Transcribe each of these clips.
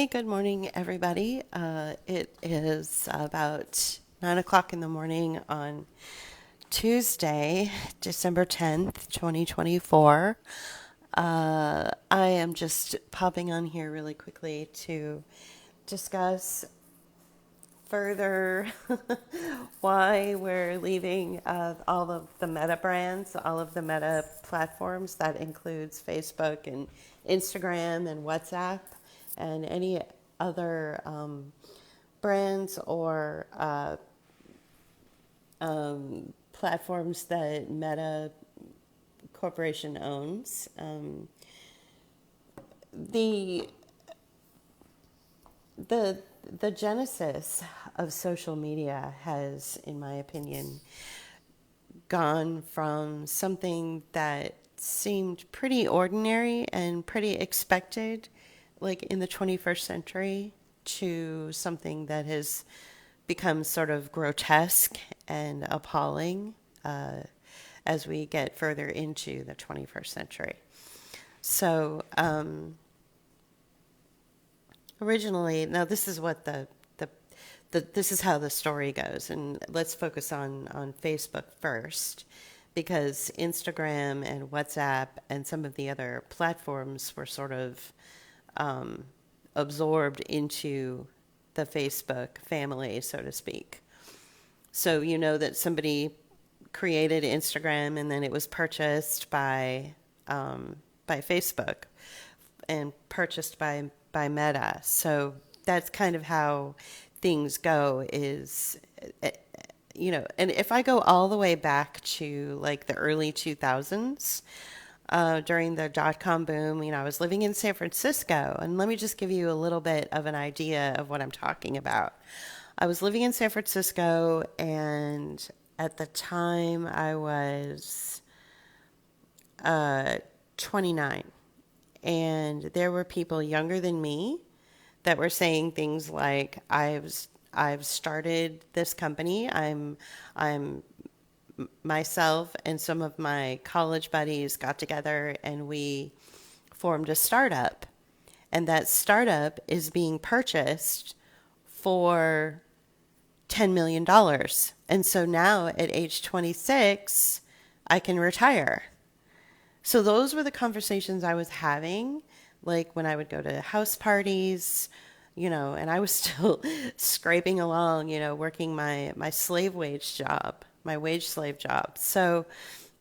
Hey, good morning, everybody. It is about 9 o'clock in the morning on Tuesday, December 10th, 2024. I am just popping on here really quickly to discuss further why we're leaving all of the Meta brands, all of the Meta platforms. That includes Facebook and Instagram and WhatsApp and any other brands or platforms that Meta Corporation owns. The the the genesis of social media has, in my opinion, gone from something that seemed pretty ordinary and pretty expected, like in the 21st century, to something that has become sort of grotesque and appalling as we get further into the 21st century. So, originally, now this is what this is how the story goes, and let's focus on Facebook first, because Instagram and WhatsApp and some of the other platforms were sort of absorbed into the Facebook family, so to speak. So you know that somebody created Instagram and then it was purchased by Facebook and purchased by Meta. So that's kind of how things go is and if I go all the way back to like the early 2000s, during the dot-com boom, I was living in San Francisco, and let me just give you a little bit of an idea of what I'm talking about. I was living in San Francisco, and at the time I was 29, and there were people younger than me that were saying things like, I've started this company. I'm myself and some of my college buddies got together and we formed a startup. And that startup is being purchased for $10 million. dollars. And so now at age 26, I can retire. So those were the conversations I was having, like when I would go to house parties, and I was still scraping along, working my slave wage job, my wage slave job. So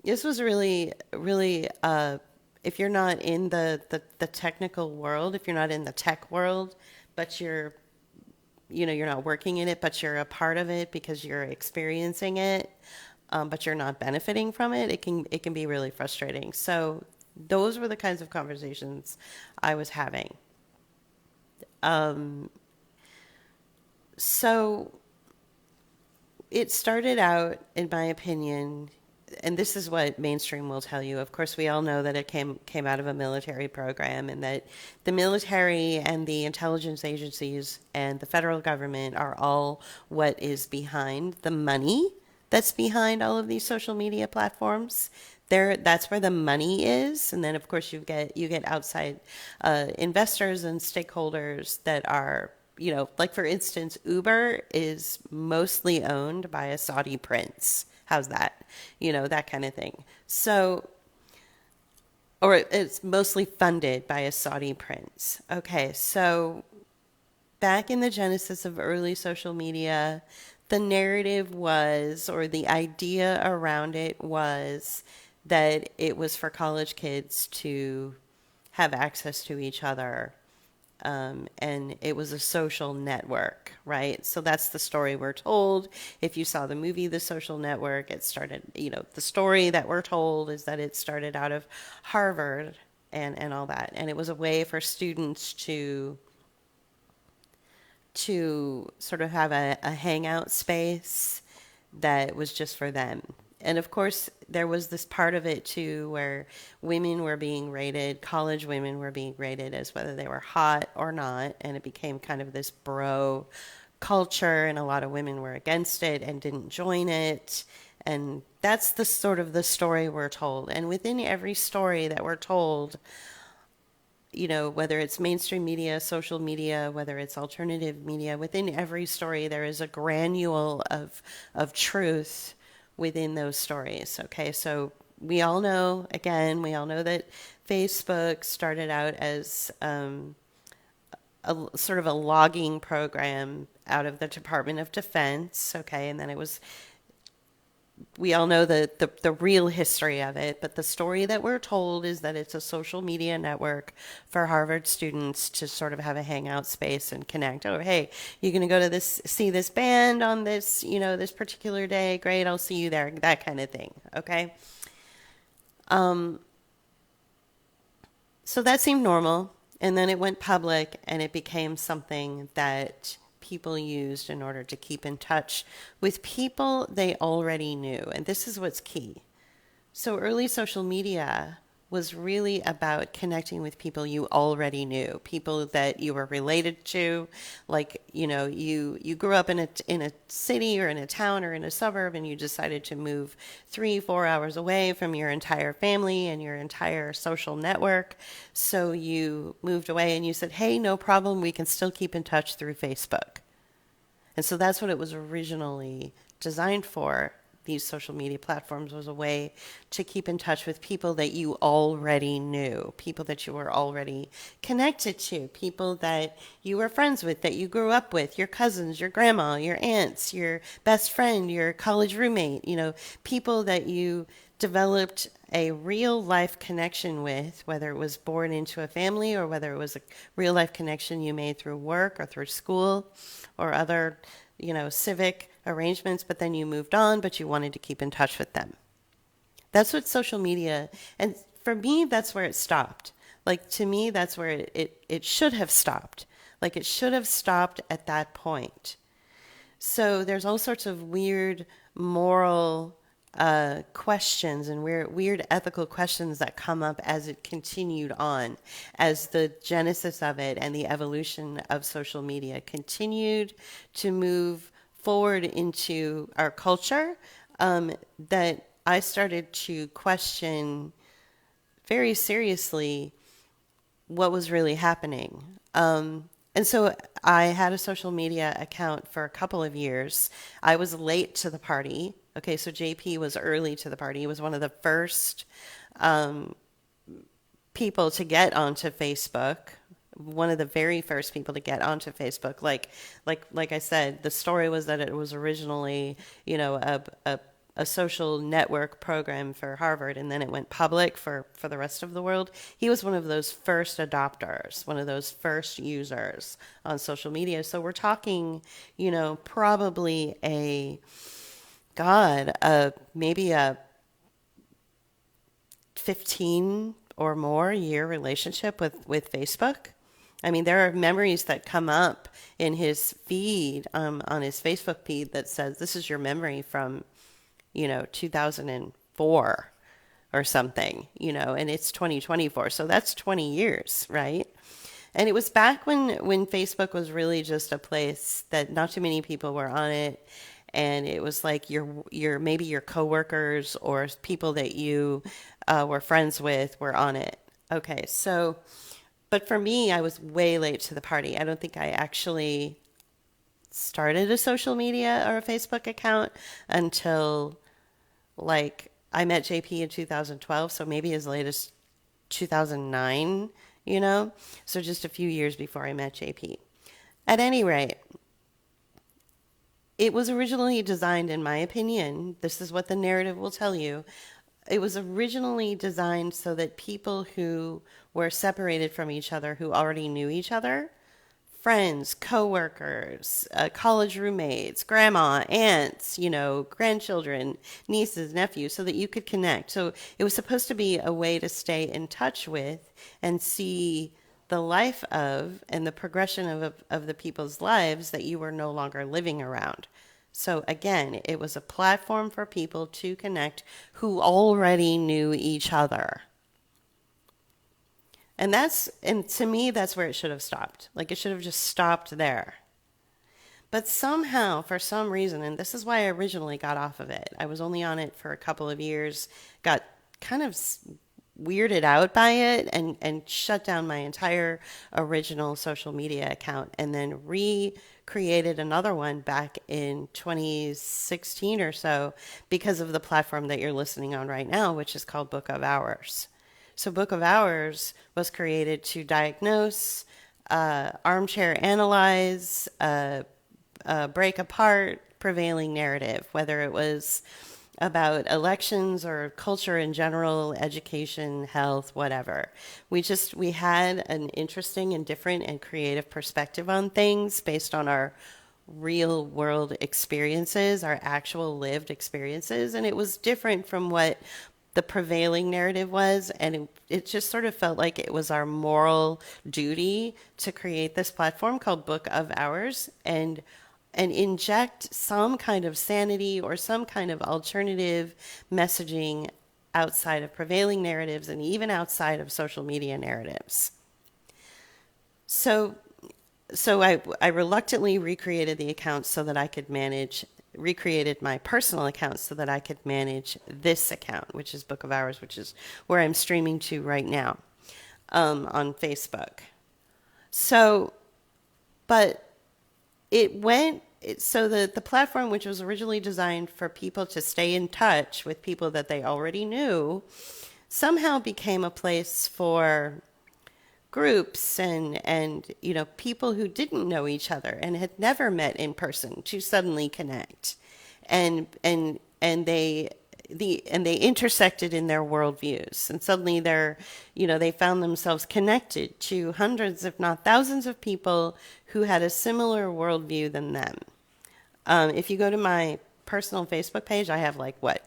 this was really, really, if you're not in the technical world, if you're not in the tech world, but you're not working in it, but you're a part of it because you're experiencing it, but you're not benefiting from it, it can be really frustrating. So those were the kinds of conversations I was having. So it started out, in my opinion, and this is what mainstream will tell you. Of course, we all know that it came out of a military program, and that the military and the intelligence agencies and the federal government are all what is behind the money that's behind all of these social media platforms. That's where the money is, and then of course you get outside investors and stakeholders that are, like for instance, Uber is mostly owned by a Saudi prince. How's that? That kind of thing. So, or it's mostly funded by a Saudi prince. Okay, so back in the genesis of early social media, the narrative was, or the idea around it was, that it was for college kids to have access to each other. And it was a social network, right? So that's the story we're told. If you saw the movie The Social Network, it started, the story that we're told is that it started out of Harvard and all that. And it was a way for students to sort of have a hangout space that was just for them. And of course, there was this part of it too where women were being rated, college women were being rated as whether they were hot or not. And it became kind of this bro culture, and a lot of women were against it and didn't join it. And that's the sort of the story we're told. And within every story that we're told, whether it's mainstream media, social media, whether it's alternative media, within every story there is a granule of truth within those stories. Okay, so we all know that Facebook started out as a sort of a logging program out of the Department of Defense. Okay, and then we all know the real history of it, but the story that we're told is that it's a social media network for Harvard students to sort of have a hangout space and connect. Oh, hey, you're going to go to see this band on this, this particular day. Great, I'll see you there. That kind of thing. Okay. Um, so that seemed normal. And then it went public and it became something that people used in order to keep in touch with people they already knew. And this is what's key. So early social media was really about connecting with people you already knew, people that you were related to. Like, you grew up in a city or in a town or in a suburb, and you decided to move 3-4 hours away from your entire family and your entire social network. So you moved away and you said, hey, no problem, we can still keep in touch through Facebook. And so that's what it was originally designed for. These social media platforms was a way to keep in touch with people that you already knew, people that you were already connected to, people that you were friends with, that you grew up with, your cousins, your grandma, your aunts, your best friend, your college roommate, people that you developed a real life connection with, whether it was born into a family or whether it was a real life connection you made through work or through school or other, civic arrangements, but then you moved on, but you wanted to keep in touch with them. That's what social media, and for me, that's where it stopped. Like, to me, that's where it should have stopped. Like, it should have stopped at that point. So there's all sorts of weird moral questions and weird ethical questions that come up as it continued on, as the genesis of it and the evolution of social media continued to move forward into our culture, that I started to question very seriously what was really happening. And so I had a social media account for a couple of years. I was late to the party. Okay, so JP was early to the party. He was one of the first um, people to get onto Facebook. One of the very first people to get onto Facebook. Like I said, the story was that it was originally, a social network program for Harvard, and then it went public for the rest of the world. He was one of those first adopters, one of those first users on social media. So we're talking, probably maybe a 15 or more year relationship with Facebook. I mean, there are memories that come up in his feed, on his Facebook feed, that says, this is your memory from, 2004 or something, and it's 2024. So that's 20 years, right? And it was back when Facebook was really just a place that not too many people were on it. And it was like maybe your coworkers or people that you were friends with were on it. Okay, so, but for me, I was way late to the party. I don't think I actually started a social media or a Facebook account until, like, I met JP in 2012, so maybe as late as 2009, so just a few years before I met JP. At any rate, it was originally designed, in my opinion, this is what the narrative will tell you. It was originally designed so that people who were separated from each other, who already knew each other, friends, coworkers, college roommates, grandma, aunts, grandchildren, nieces, nephews, so that you could connect. So it was supposed to be a way to stay in touch with and see the life of and the progression of the people's lives that you were no longer living around. So again, it was a platform for people to connect who already knew each other. And to me, that's where it should have stopped. Like, it should have just stopped there. But somehow, for some reason, and this is why I originally got off of it, I was only on it for a couple of years, got kind of weirded out by it and shut down my entire original social media account and then recreated another one back in 2016 or so because of the platform that you're listening on right now, which is called Book of Hours. So, Book of Hours was created to diagnose, armchair analyze, break apart prevailing narrative, whether it was about elections or culture in general, education, health, whatever. We had an interesting and different and creative perspective on things based on our real world experiences, our actual lived experiences, and it was different from what the prevailing narrative was, and it just sort of felt like it was our moral duty to create this platform called Book of Hours and inject some kind of sanity or some kind of alternative messaging outside of prevailing narratives and even outside of social media narratives. So I reluctantly recreated the account so that I could recreated my personal account so that I could manage this account, which is Book of Hours, which is where I'm streaming to right now on Facebook. So, but the platform, which was originally designed for people to stay in touch with people that they already knew, somehow became a place for groups and people who didn't know each other and had never met in person to suddenly connect, and they intersected in their worldviews, and suddenly they found themselves connected to hundreds, if not thousands, of people who had a similar worldview than them. If you go to my personal Facebook page, I have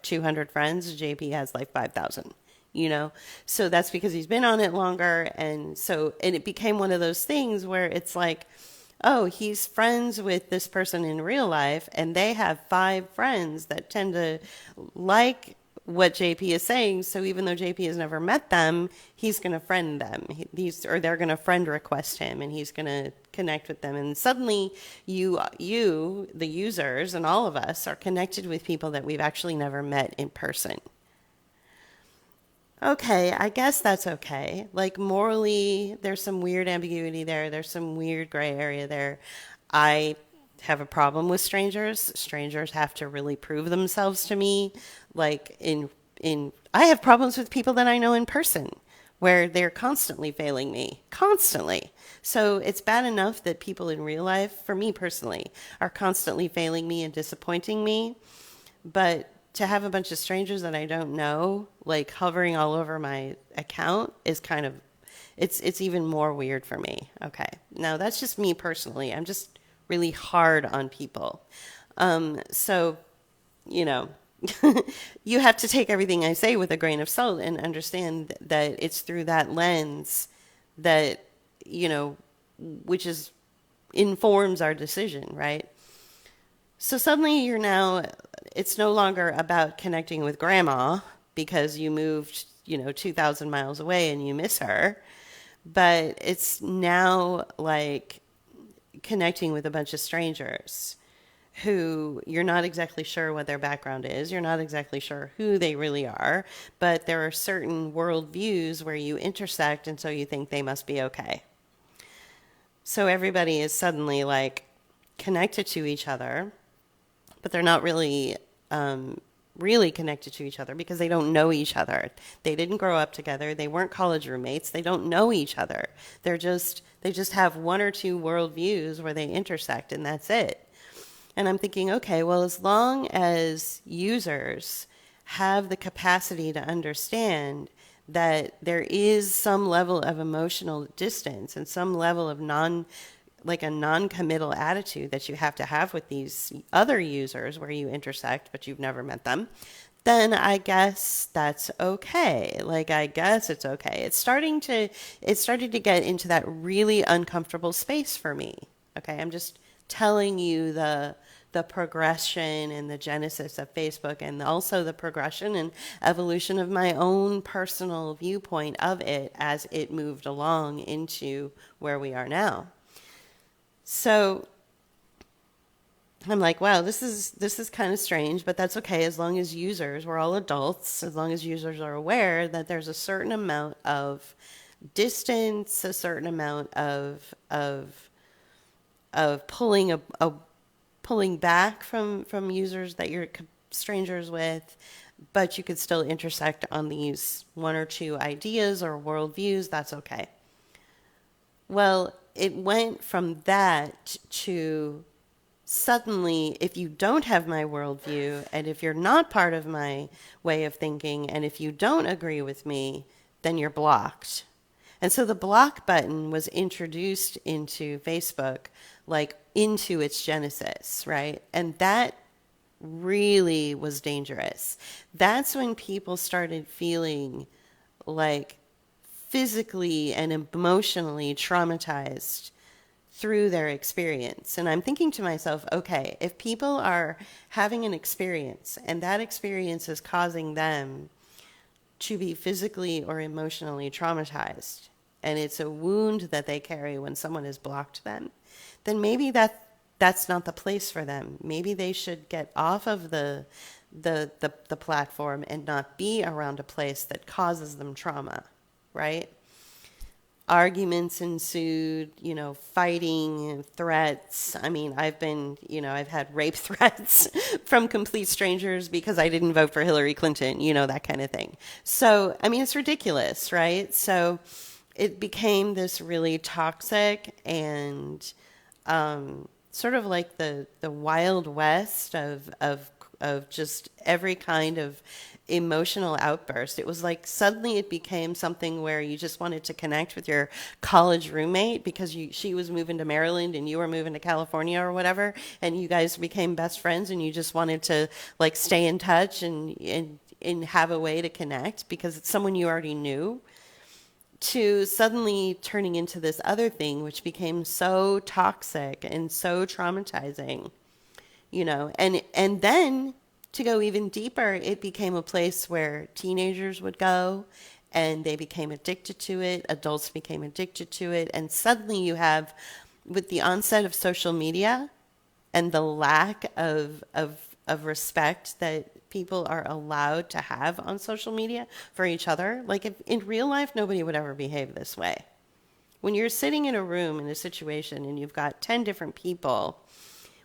200 friends. JP has 5,000. So that's because he's been on it longer, and it became one of those things where it's like, oh, he's friends with this person in real life, and they have 5 friends that tend to like what JP is saying. So even though JP has never met them, he's going to friend them. Or they're going to friend request him, and he's going to connect with them. And suddenly, you, the users, and all of us are connected with people that we've actually never met in person. Okay, I guess that's okay. Morally, there's some weird ambiguity there. There's some weird gray area there. I have a problem with strangers. Strangers have to really prove themselves to me. I have problems with people that I know in person where they're constantly failing me. Constantly. So it's bad enough that people in real life, for me personally, are constantly failing me and disappointing me. But to have a bunch of strangers that I don't know, hovering all over my account is kind of, it's even more weird for me. Okay. Now that's just me personally. I'm just really hard on people. So, you have to take everything I say with a grain of salt and understand that it's through that lens that, which informs our decision, right? So suddenly it's no longer about connecting with grandma because you moved, 2,000 miles away and you miss her. But it's now connecting with a bunch of strangers who you're not exactly sure what their background is. You're not exactly sure who they really are. But there are certain worldviews where you intersect, and so you think they must be okay. So everybody is suddenly connected to each other, but they're not really really connected to each other because they don't know each other. They didn't grow up together. They weren't college roommates. They don't know each other. They just have one or two worldviews where they intersect, and that's it. And I'm thinking, okay, well, as long as users have the capacity to understand that there is some level of emotional distance and some level of a non-committal attitude that you have to have with these other users where you intersect, but you've never met them, then I guess that's okay. I guess it's okay. It's starting to get into that really uncomfortable space for me. Okay, I'm just telling you the progression and the genesis of Facebook, and also the progression and evolution of my own personal viewpoint of it as it moved along into where we are now. So I'm like, wow, this is kind of strange, but that's okay as long as users, we're all adults, as long as users are aware that there's a certain amount of distance, a certain amount of pulling back from users that you're strangers with, but you could still intersect on these one or two ideas or worldviews. That's okay. Well, it went from that to suddenly, if you don't have my worldview, and if you're not part of my way of thinking, and if you don't agree with me, then you're blocked. And so the block button was introduced into Facebook, like into its genesis, right? And that really was dangerous. That's when people started feeling like physically and emotionally traumatized through their experience. And I'm thinking to myself, okay, if people are having an experience and that experience is causing them to be physically or emotionally traumatized, and it's a wound that they carry when someone has blocked them, then maybe that's not the place for them. Maybe they should get off of the platform and not be around a place that causes them trauma, right? Arguments ensued, fighting, threats. I mean, I've had rape threats from complete strangers because I didn't vote for Hillary Clinton, that kind of thing. So, I mean, it's ridiculous, right? So it became this really toxic and sort of like the wild west of just every kind of emotional outburst. It was like suddenly it became something where you just wanted to connect with your college roommate because she was moving to Maryland and you were moving to California or whatever, and you guys became best friends and you just wanted to like stay in touch and have a way to connect because it's someone you already knew, to suddenly turning into this other thing which became so toxic and so traumatizing, and then to go even deeper, it became a place where teenagers would go and they became addicted to it, adults became addicted to it, and suddenly you have, with the onset of social media and the lack of respect that people are allowed to have on social media for each other. Like if in real life nobody would ever behave this way. When you're sitting in a room in a situation and you've got 10 different people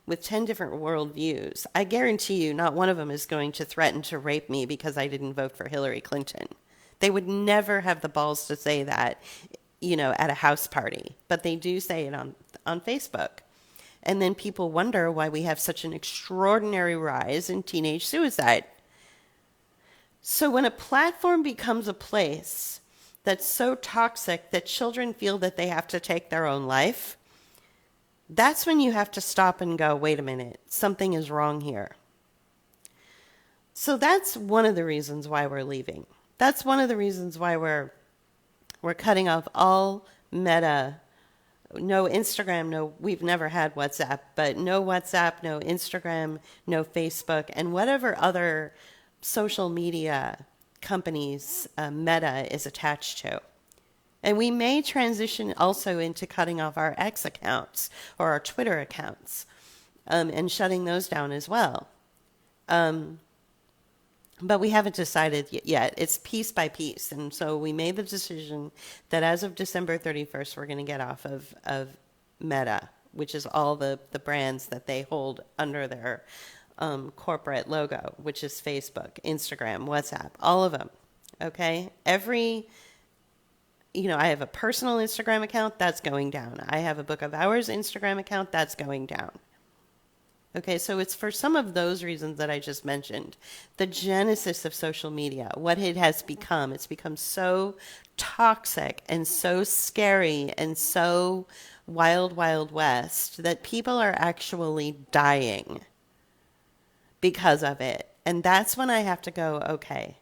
with 10 different worldviews, I guarantee you not one of them is going to threaten to rape me because I didn't vote for Hillary Clinton. They would never have the balls to say that, at a house party, but they do say it on Facebook. And then people wonder why we have such an extraordinary rise in teenage suicide. So when a platform becomes a place that's so toxic that children feel that they have to take their own life, that's when you have to stop and go, wait a minute, something is wrong here. So that's one of the reasons why we're leaving. That's one of the reasons why we're cutting off all Meta. No Instagram, no, we've never had WhatsApp, but no WhatsApp, no Instagram, no Facebook, and whatever other social media companies Meta is attached to. And we may transition also into cutting off our X accounts or our Twitter accounts and shutting those down as well. But we haven't decided yet. It's piece by piece. And so we made the decision that as of December 31st, we're going to get off of Meta, which is all the brands that they hold under their corporate logo, which is Facebook, Instagram, WhatsApp, all of them. Okay? I have a personal Instagram account, that's going down. I have a Book of Hours Instagram account, that's going down. Okay, so it's for some of those reasons that I just mentioned. The genesis of social media, what it has become, it's become so toxic and so scary and so wild, wild west that people are actually dying because of it. And that's when I have to go, okay,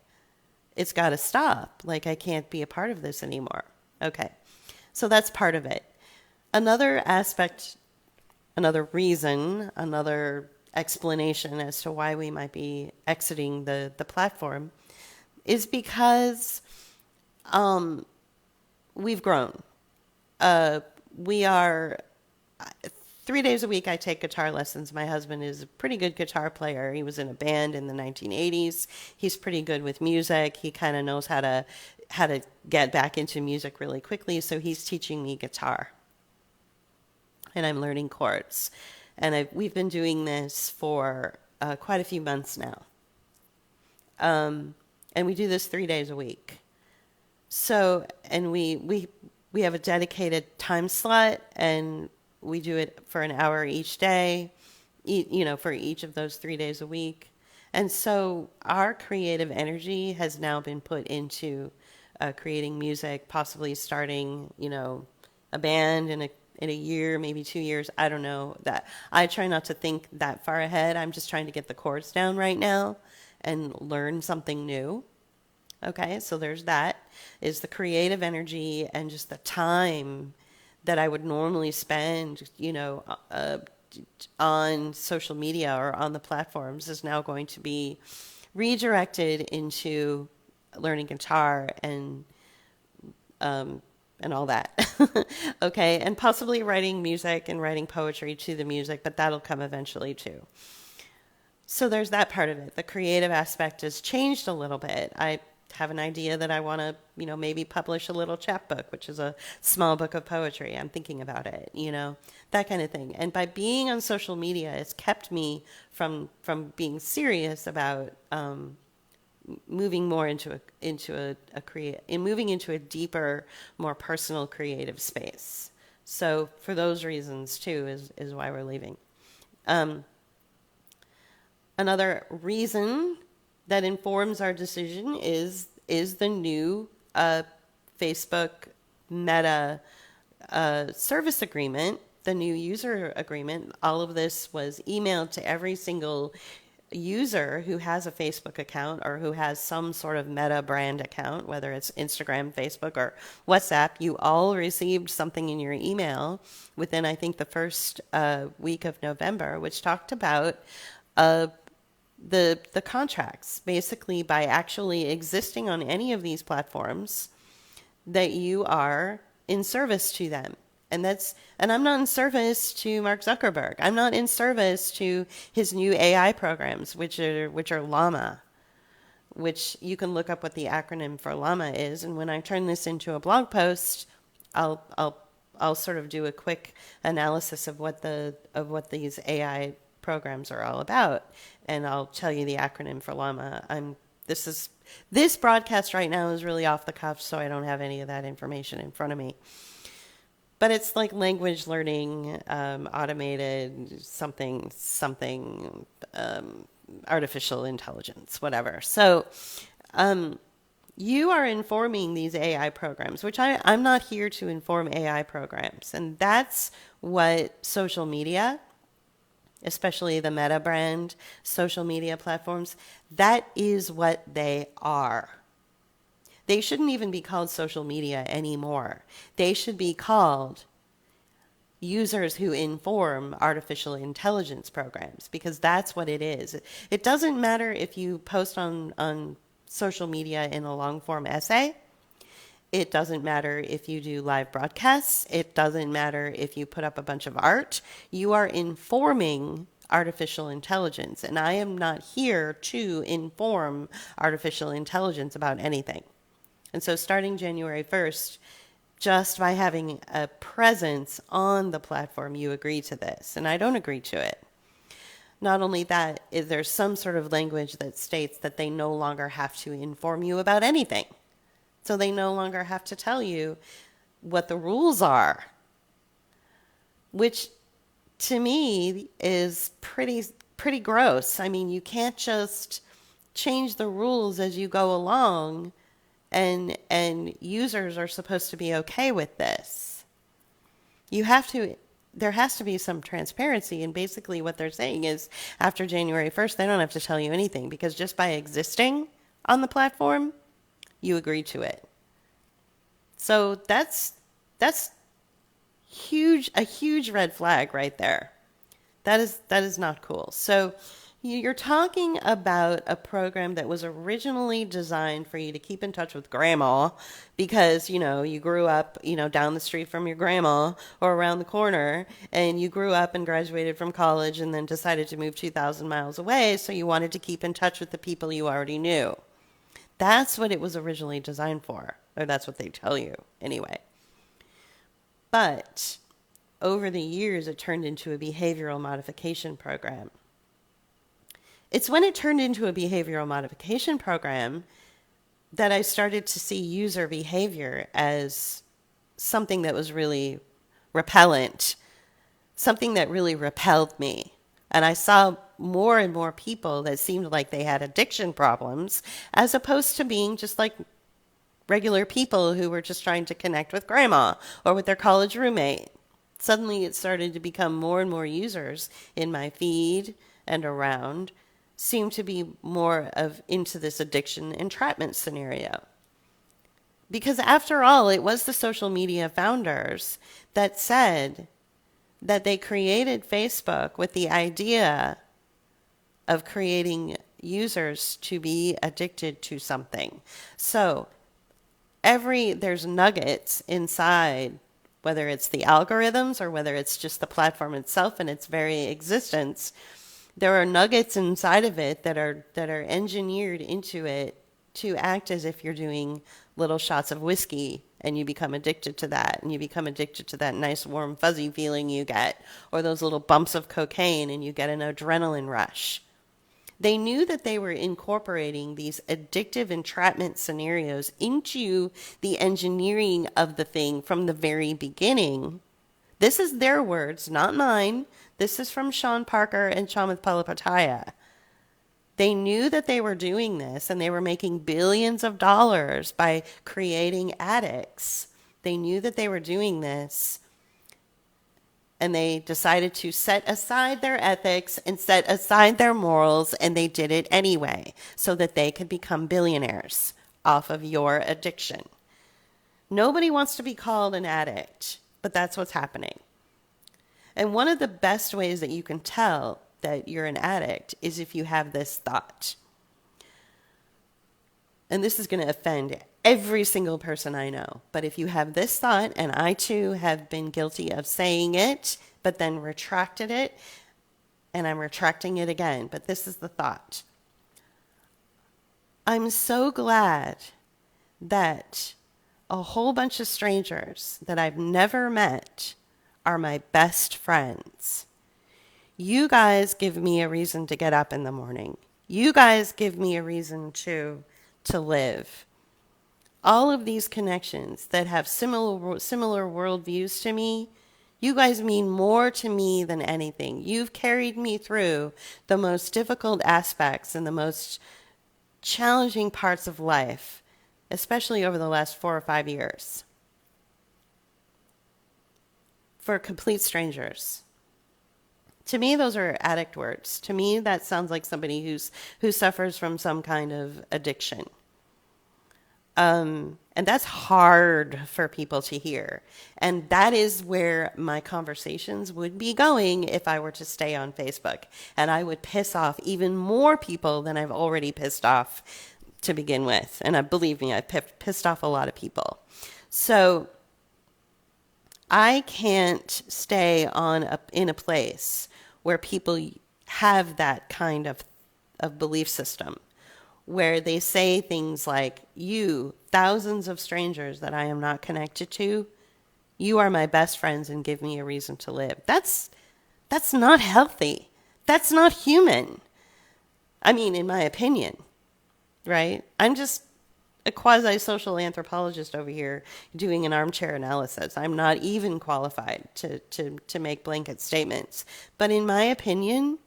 it's got to stop. Like, I can't be a part of this anymore. Okay, so that's part of it. Another aspect, another reason, another explanation as to why we might be exiting the platform is because we've grown. We are 3 days a week I take guitar lessons. My husband is a pretty good guitar player. He was in a band in the 1980s. He's pretty good with music. He kind of knows how to get back into music really quickly, so he's teaching me guitar. And I'm learning chords. And we've been doing this for quite a few months now. And we do this 3 days a week. So, and we have a dedicated time slot, and we do it for an hour each day, for each of those 3 days a week. And so our creative energy has now been put into creating music, possibly starting, a band in a year, maybe 2 years. I don't know that. I try not to think that far ahead. I'm just trying to get the chords down right now and learn something new. Okay, so there's that, is the creative energy and just the time that I would normally spend, on social media or on the platforms is now going to be redirected into learning guitar and all that. Okay, and possibly writing music and writing poetry to the music, but that'll come eventually too. So there's that part of it. The creative aspect has changed a little bit. I have an idea that I want to, maybe publish a little chapbook, which is a small book of poetry. I'm thinking about it, that kind of thing. And by being on social media, it's kept me from being serious about moving more moving into a deeper, more personal creative space. So for those reasons too is why we're leaving. Another reason that informs our decision is the new Facebook Meta service agreement, the new user agreement. All of this was emailed to every single user who has a Facebook account or who has some sort of Meta brand account, whether it's Instagram, Facebook, or WhatsApp. You all received something in your email within, I think, the first week of November, which talked about the contracts. Basically, by actually existing on any of these platforms, that you are in service to them. And I'm not in service to Mark Zuckerberg. I'm not in service to his new AI programs, which are Llama, which you can look up what the acronym for Llama is. And when I turn this into a blog post, I'll sort of do a quick analysis of what these AI programs are all about, and I'll tell you the acronym for Llama. This broadcast right now is really off the cuff, so I don't have any of that information in front of me. But it's like language learning, automated something, artificial intelligence, whatever. So you are informing these AI programs, which I'm not here to inform AI programs. And that's what social media, especially the Meta brand social media platforms, that is what they are. They shouldn't even be called social media anymore. They should be called users who inform artificial intelligence programs, because that's what it is. It doesn't matter if you post on social media in a long form essay. It doesn't matter if you do live broadcasts. It doesn't matter if you put up a bunch of art. You are informing artificial intelligence, and I am not here to inform artificial intelligence about anything. And so starting January 1st, just by having a presence on the platform, you agree to this, and I don't agree to it. Not only that, is there some sort of language that states that they no longer have to inform you about anything. So they no longer have to tell you what the rules are, which to me is pretty gross. I mean, you can't just change the rules as you go along, and users are supposed to be okay with this. There has to be some transparency, and basically what they're saying is after January 1st, they don't have to tell you anything, because just by existing on the platform, you agree to it. So that's a huge red flag right there. That is not cool. So, You're talking about a program that was originally designed for you to keep in touch with grandma because, you grew up, down the street from your grandma or around the corner, and you grew up and graduated from college and then decided to move 2,000 miles away. So you wanted to keep in touch with the people you already knew. That's what it was originally designed for, or that's what they tell you anyway. But over the years, it turned into a behavioral modification program. It's when it turned into a behavioral modification program that I started to see user behavior as something that was really repellent, something that really repelled me. And I saw more and more people that seemed like they had addiction problems as opposed to being just like regular people who were just trying to connect with grandma or with their college roommate. Suddenly it started to become more and more users in my feed and around seem to be more of into this addiction entrapment scenario. Because after all, it was the social media founders that said that they created Facebook with the idea of creating users to be addicted to something. So there's nuggets inside, whether it's the algorithms or whether it's just the platform itself and its very existence. There are nuggets inside of it that are engineered into it to act as if you're doing little shots of whiskey and you become addicted to that, and you become addicted to that nice warm fuzzy feeling you get, or those little bumps of cocaine and you get an adrenaline rush. They knew that they were incorporating these addictive entrapment scenarios into the engineering of the thing from the very beginning. This is their words, not mine. This is from Sean Parker and Chamath Palihapitiya. They knew that they were doing this, and they were making billions of dollars by creating addicts. They knew that they were doing this, and they decided to set aside their ethics and set aside their morals, and they did it anyway so that they could become billionaires off of your addiction. Nobody wants to be called an addict, but that's what's happening. And one of the best ways that you can tell that you're an addict is if you have this thought. And this is going to offend every single person I know. But if you have this thought, and I too have been guilty of saying it, but then retracted it, and I'm retracting it again. But this is the thought. I'm so glad that a whole bunch of strangers that I've never met are my best friends. You guys give me a reason to get up in the morning. You guys give me a reason to live. All of these connections that have similar worldviews to me, you guys mean more to me than anything. You've carried me through the most difficult aspects and the most challenging parts of life, especially over the last 4 or 5 years. For complete strangers. To me, those are addict words. To me, that sounds like somebody who suffers from some kind of addiction. And that's hard for people to hear. And that is where my conversations would be going if I were to stay on Facebook. And I would piss off even more people than I've already pissed off to begin with. And believe me, I've pissed off a lot of people. So I can't stay in a place where people have that kind of belief system, where they say things like, you, thousands of strangers that I am not connected to, you are my best friends and give me a reason to live. That's not healthy. That's not human. I mean, in my opinion, right? I'm just a quasi-social anthropologist over here doing an armchair analysis. I'm not even qualified to make blanket statements. But in my opinion,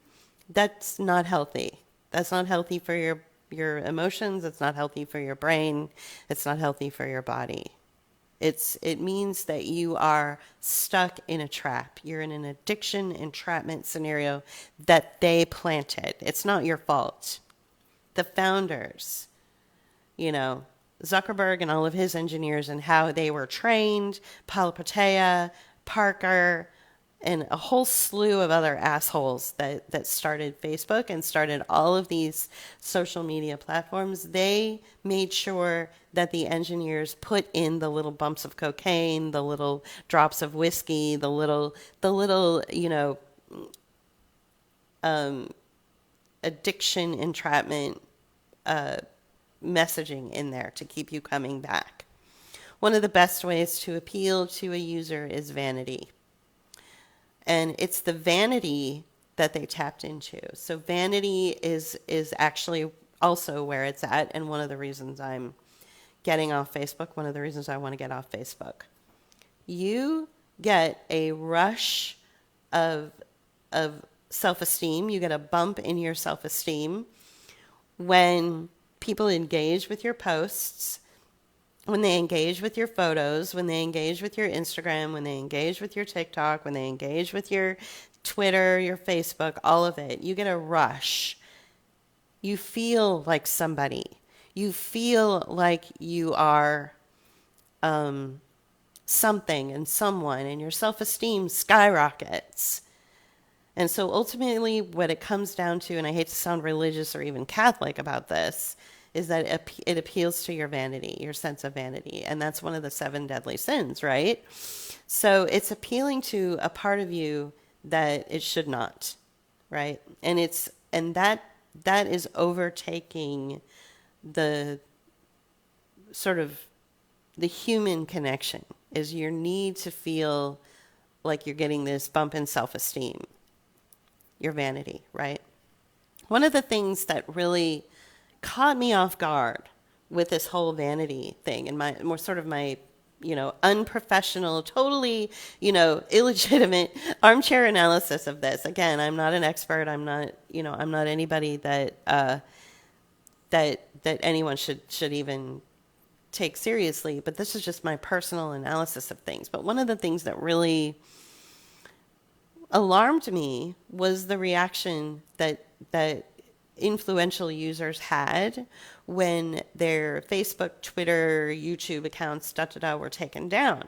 that's not healthy. That's not healthy for your emotions. It's not healthy for your brain. It's not healthy for your body. It means that you are stuck in a trap. You're in an addiction entrapment scenario that they planted. It's not your fault. The founders, Zuckerberg and all of his engineers and how they were trained, Palihapitiya, Parker, and a whole slew of other assholes that started Facebook and started all of these social media platforms. They made sure that the engineers put in the little bumps of cocaine, the little drops of whiskey, the little, addiction entrapment messaging in there to keep you coming back. One of the best ways to appeal to a user is vanity. And it's the vanity that they tapped into. So vanity is actually also where it's at, and one of the reasons I'm getting off Facebook, one of the reasons I want to get off Facebook. You get a rush of of self-esteem. You get a bump in your self-esteem when people engage with your posts, when they engage with your photos, when they engage with your Instagram, when they engage with your TikTok, when they engage with your Twitter, your Facebook, all of it. You get a rush. You feel like somebody. You feel like you are something and someone, and your self-esteem skyrockets. And so ultimately, what it comes down to, and I hate to sound religious or even Catholic about this, is that it appeals to your vanity, your sense of vanity. And that's one of the 7 deadly sins, right? So it's appealing to a part of you that it should not, right? And that is overtaking the sort of the human connection, is your need to feel like you're getting this bump in self-esteem, your vanity, right? One of the things that really caught me off guard with this whole vanity thing and my more sort of my, unprofessional, totally, illegitimate armchair analysis of this. Again, I'm not an expert. I'm not anybody that anyone should even take seriously, but this is just my personal analysis of things. But one of the things that really alarmed me was the reaction that influential users had when their Facebook, Twitter, YouTube accounts, were taken down.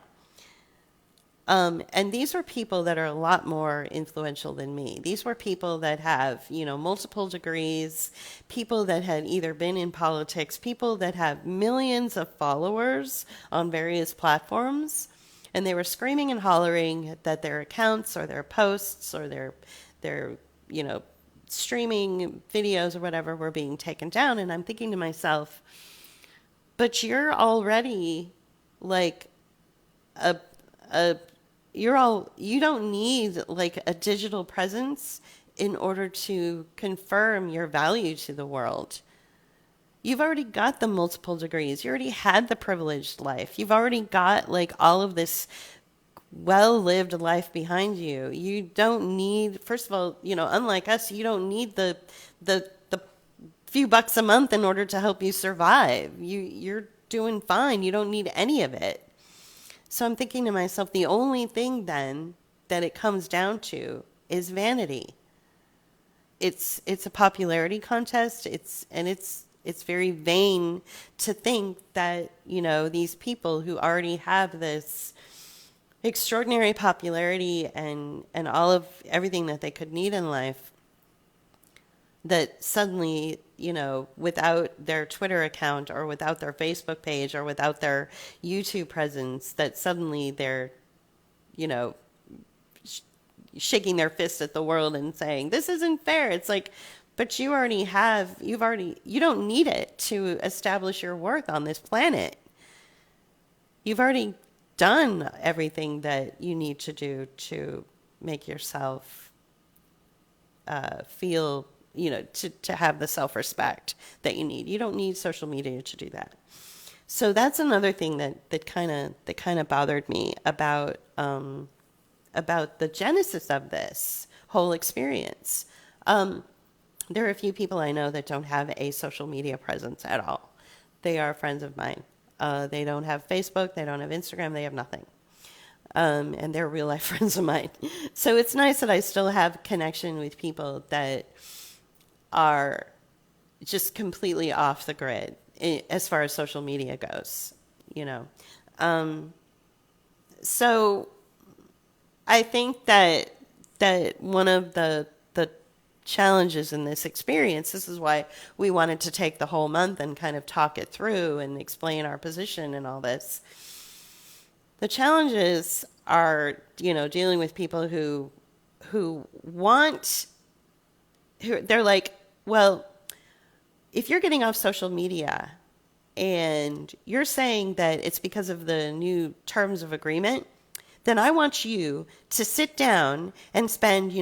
And these were people that are a lot more influential than me. These were people that have, multiple degrees, people that had either been in politics, people that have millions of followers on various platforms. And they were screaming and hollering that their accounts or their posts or their streaming videos or whatever were being taken down. And I'm thinking to myself, but you're already like you don't need like a digital presence in order to confirm your value to the world. You've already got the multiple degrees. You already had the privileged life. You've already got like all of this well-lived life behind you. You don't need, first of all, unlike us, you don't need the few bucks a month in order to help you survive. You're doing fine. You don't need any of it. So I'm thinking to myself, the only thing then that it comes down to is vanity. It's a popularity contest. It's very vain to think that, these people who already have this extraordinary popularity and all of everything that they could need in life, that suddenly, without their Twitter account or without their Facebook page or without their YouTube presence, that suddenly they're, shaking their fist at the world and saying, this isn't fair. It's like, but you don't need it to establish your worth on this planet. You've already done everything that you need to do to make yourself feel, to have the self-respect that you need. You don't need social media to do that. So that's another thing that kind of bothered me about the genesis of this whole experience. There are a few people I know that don't have a social media presence at all. They are friends of mine. They don't have Facebook. They don't have Instagram. They have nothing. And they're real life friends of mine. So it's nice that I still have connection with people that are just completely off the grid as far as social media goes, So I think that one of the challenges in this experience, this is why we wanted to take the whole month and kind of talk it through and explain our position and all this. The challenges are, dealing with people who want who they're like, well, if you're getting off social media and you're saying that it's because of the new terms of agreement, then I want you to sit down and spend,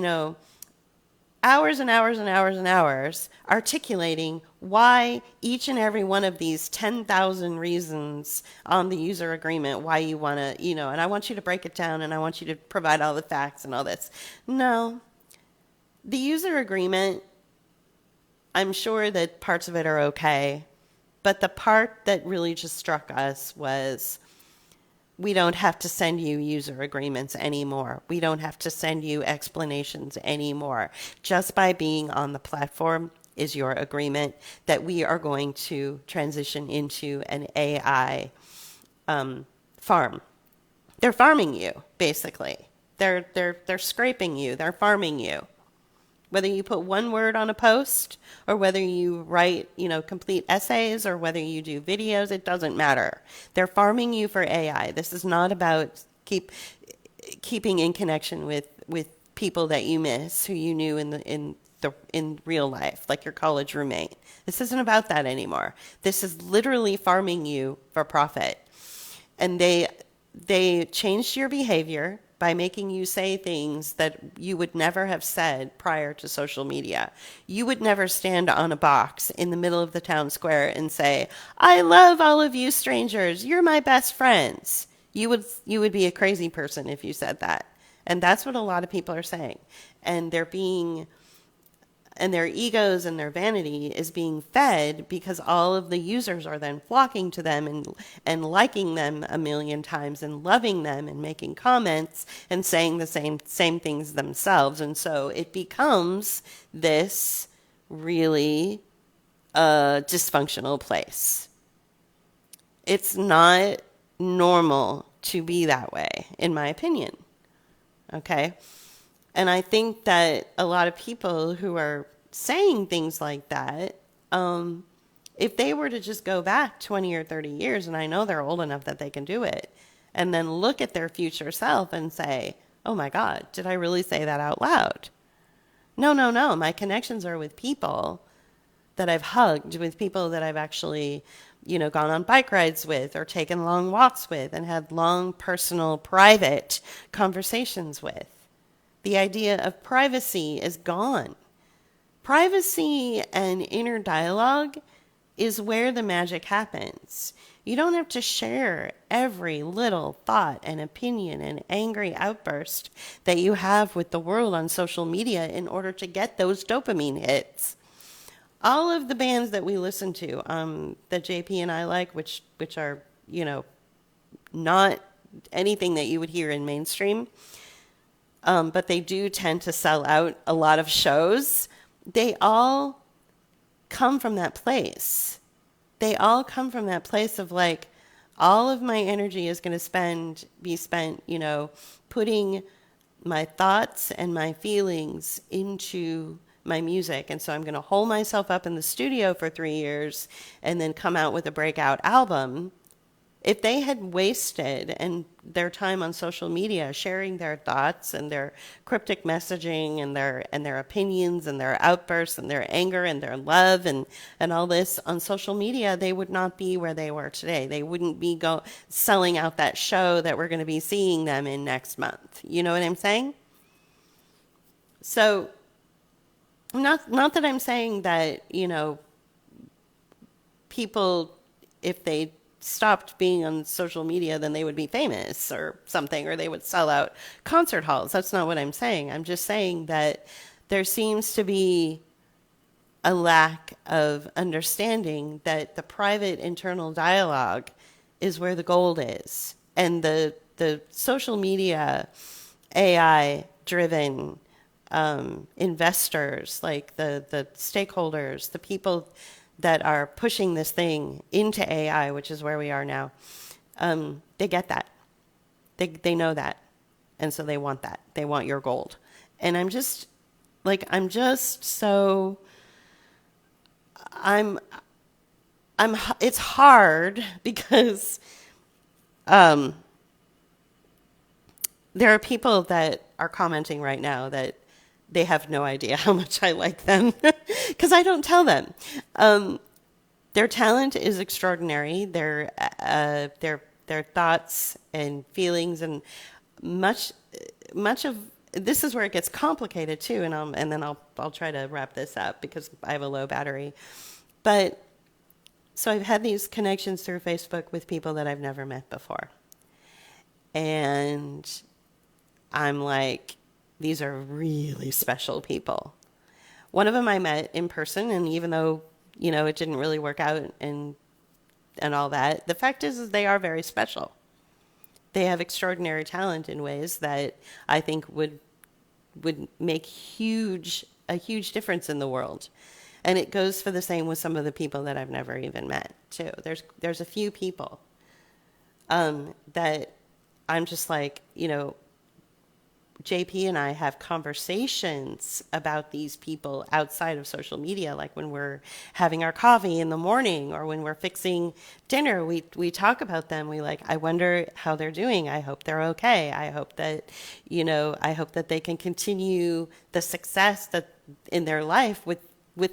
hours and hours and hours and hours articulating why each and every one of these 10,000 reasons on the user agreement, why you want to, and I want you to break it down and I want you to provide all the facts and all this. No, the user agreement, I'm sure that parts of it are okay, but the part that really just struck us was we don't have to send you user agreements anymore. We don't have to send you explanations anymore. Just by being on the platform is your agreement that we are going to transition into an AI farm. They're farming you, basically. They're scraping you. They're farming you. Whether you put one word on a post or whether you write, complete essays or whether you do videos, it doesn't matter. They're farming you for AI. This is not about keeping in connection with people that you miss who you knew in real life, like your college roommate. This isn't about that anymore. This is literally farming you for profit. And they changed your behavior by making you say things that you would never have said prior to social media. You would never stand on a box in the middle of the town square and say, I love all of you strangers. You're my best friends. You would be a crazy person if you said that. And that's what a lot of people are saying. And their egos and their vanity is being fed because all of the users are then flocking to them and liking them a million times and loving them and making comments and saying the same things themselves. And so it becomes this really dysfunctional place. It's not normal to be that way, in my opinion. Okay? And I think that a lot of people who are saying things like that, if they were to just go back 20 or 30 years, and I know they're old enough that they can do it, and then look at their future self and say, oh my God, did I really say that out loud? No. My connections are with people that I've hugged, with people that I've actually, gone on bike rides with or taken long walks with and had long, personal, private conversations with. The idea of privacy is gone. Privacy and inner dialogue is where the magic happens. You don't have to share every little thought and opinion and angry outburst that you have with the world on social media in order to get those dopamine hits. All of the bands that we listen to, that JP and I like, which are, not anything that you would hear in mainstream, but they do tend to sell out a lot of shows. They all come from that place. They all come from that place of like, all of my energy is going to be spent, putting my thoughts and my feelings into my music. And so I'm going to hole myself up in the studio for 3 years and then come out with a breakout album. If they had wasted their time on social media sharing their thoughts and their cryptic messaging and their opinions and their outbursts and their anger and their love and all this on social media, they would not be where they were today. They wouldn't be selling out that show that we're going to be seeing them in next month. You know what I'm saying? So not that I'm saying that, people, if they stopped being on social media, then they would be famous or something, or they would sell out concert halls. That's not what I'm saying. I'm just saying that there seems to be a lack of understanding that the private internal dialogue is where the gold is. And the social media AI driven investors, like the stakeholders, the people that are pushing this thing into AI, which is where we are now, they get that. They know that. And so they want that. They want your gold. And I'm just so I'm it's hard because um there are people that are commenting right now that they have no idea how much I like them because I don't tell them. Um, their talent is extraordinary. Their thoughts and feelings and much much of this is where it gets complicated too. And then I'll try to wrap this up because I have a low battery. But so I've had these connections through Facebook with people that I've never met before, and I'm like, these are really special people. One of them I met in person, and even though, it didn't really work out and all that, the fact is they are very special. They have extraordinary talent in ways that I think would make a huge difference in the world. And it goes for the same with some of the people that I've never even met too. There's a few people that I'm just like, JP and I have conversations about these people outside of social media, like when we're having our coffee in the morning or when we're fixing dinner, we talk about them. I wonder how they're doing. I hope they're okay. I hope that they can continue the success that in their life with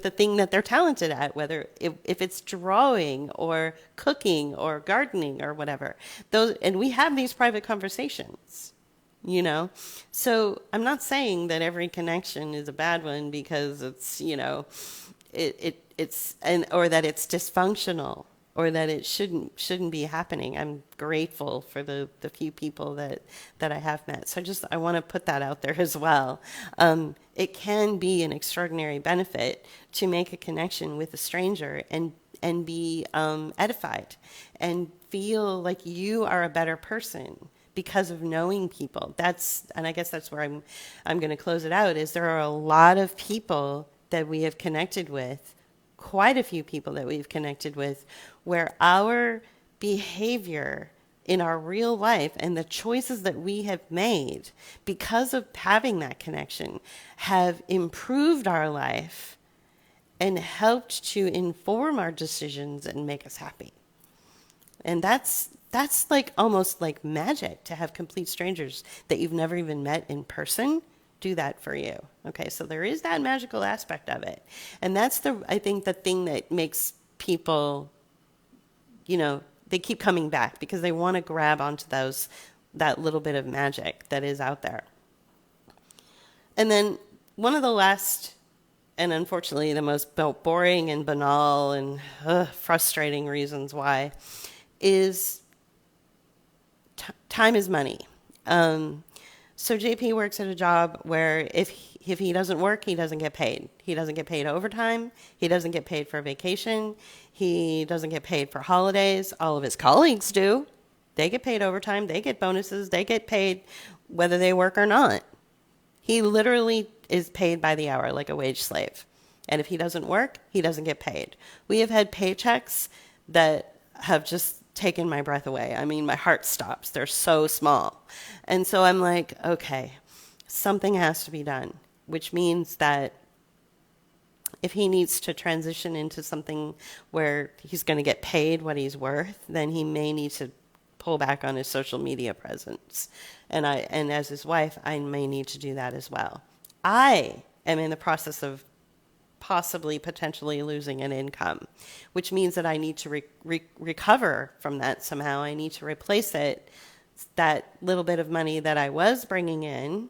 the thing that they're talented at, whether if it's drawing or cooking or gardening or whatever. And we have these private conversations. So I'm not saying that every connection is a bad one because it's or that it's dysfunctional or that it shouldn't be happening. I'm grateful for the few people that I have met. So I want to put that out there as well. It can be an extraordinary benefit to make a connection with a stranger and be edified and feel like you are a better person because of knowing people. And I guess that's where I'm going to close it out, is there are a lot of people that we have connected with, quite a few people that we've connected with, where our behavior in our real life and the choices that we have made because of having that connection have improved our life and helped to inform our decisions and make us happy. And that's like almost like magic to have complete strangers that you've never even met in person do that for you. Okay, so there is that magical aspect of it. And that's I think the thing that makes people, they keep coming back because they want to grab onto that little bit of magic that is out there. And then one of the last, and unfortunately the most boring and banal and frustrating reasons why is time is money. So JP works at a job where if he doesn't work, he doesn't get paid. He doesn't get paid overtime. He doesn't get paid for vacation. He doesn't get paid for holidays. All of his colleagues do. They get paid overtime. They get bonuses. They get paid whether they work or not. He literally is paid by the hour like a wage slave. And if he doesn't work, he doesn't get paid. We have had paychecks that have just taken my breath away. I mean, my heart stops. They're so small. And so I'm like, okay, something has to be done, which means that if he needs to transition into something where he's going to get paid what he's worth, then he may need to pull back on his social media presence. And as his wife, I may need to do that as well. I am in the process of potentially losing an income, which means that I need to recover from that somehow. I need to replace it, that little bit of money that I was bringing in,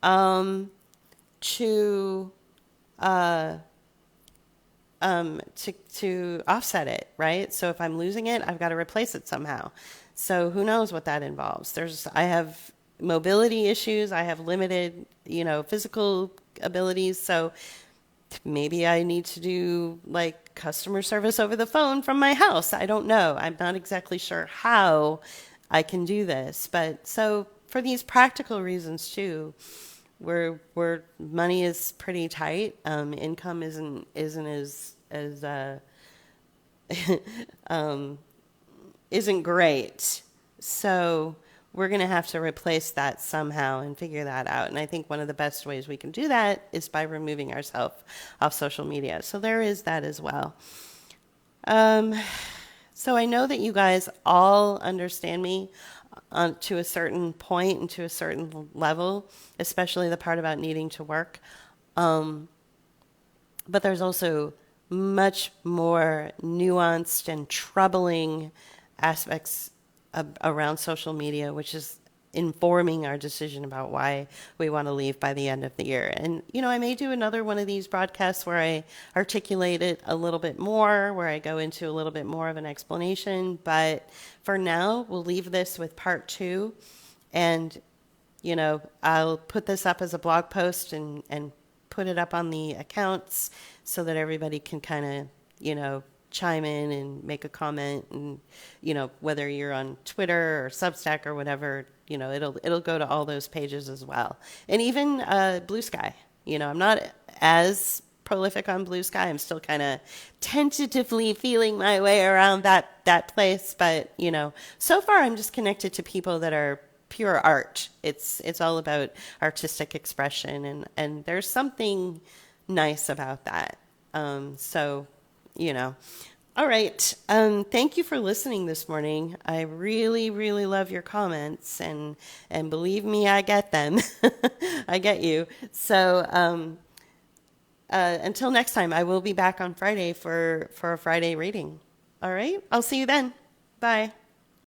to offset it, right? So if I'm losing it, I've got to replace it somehow. So who knows what that involves? I have mobility issues. I have limited, physical abilities. So maybe I need to do like customer service over the phone from my house. I don't know. I'm not exactly sure how I can do this. But so for these practical reasons too, where money is pretty tight, income isn't as isn't great. So we're going to have to replace that somehow and figure that out. And I think one of the best ways we can do that is by removing ourselves off social media. So there is that as well. Um, so I know that you guys all understand me to a certain point and to a certain level, especially the part about needing to work. Um, but there's also much more nuanced and troubling aspects around social media, which is informing our decision about why we want to leave by the end of the year. And, I may do another one of these broadcasts where I articulate it a little bit more, where I go into a little bit more of an explanation. But for now, we'll leave this with part 2. And, I'll put this up as a blog post and put it up on the accounts so that everybody can kind of, chime in and make a comment. And, whether you're on Twitter or Substack or whatever, it'll go to all those pages as well. And even Blue Sky, I'm not as prolific on Blue Sky. I'm still kind of tentatively feeling my way around that place. But, so far I'm just connected to people that are pure art. It's all about artistic expression, and there's something nice about that. So, all right. Thank you for listening this morning. I really, really love your comments, and believe me, I get them. I get you. So, until next time, I will be back on Friday for a Friday reading. All right. I'll see you then. Bye.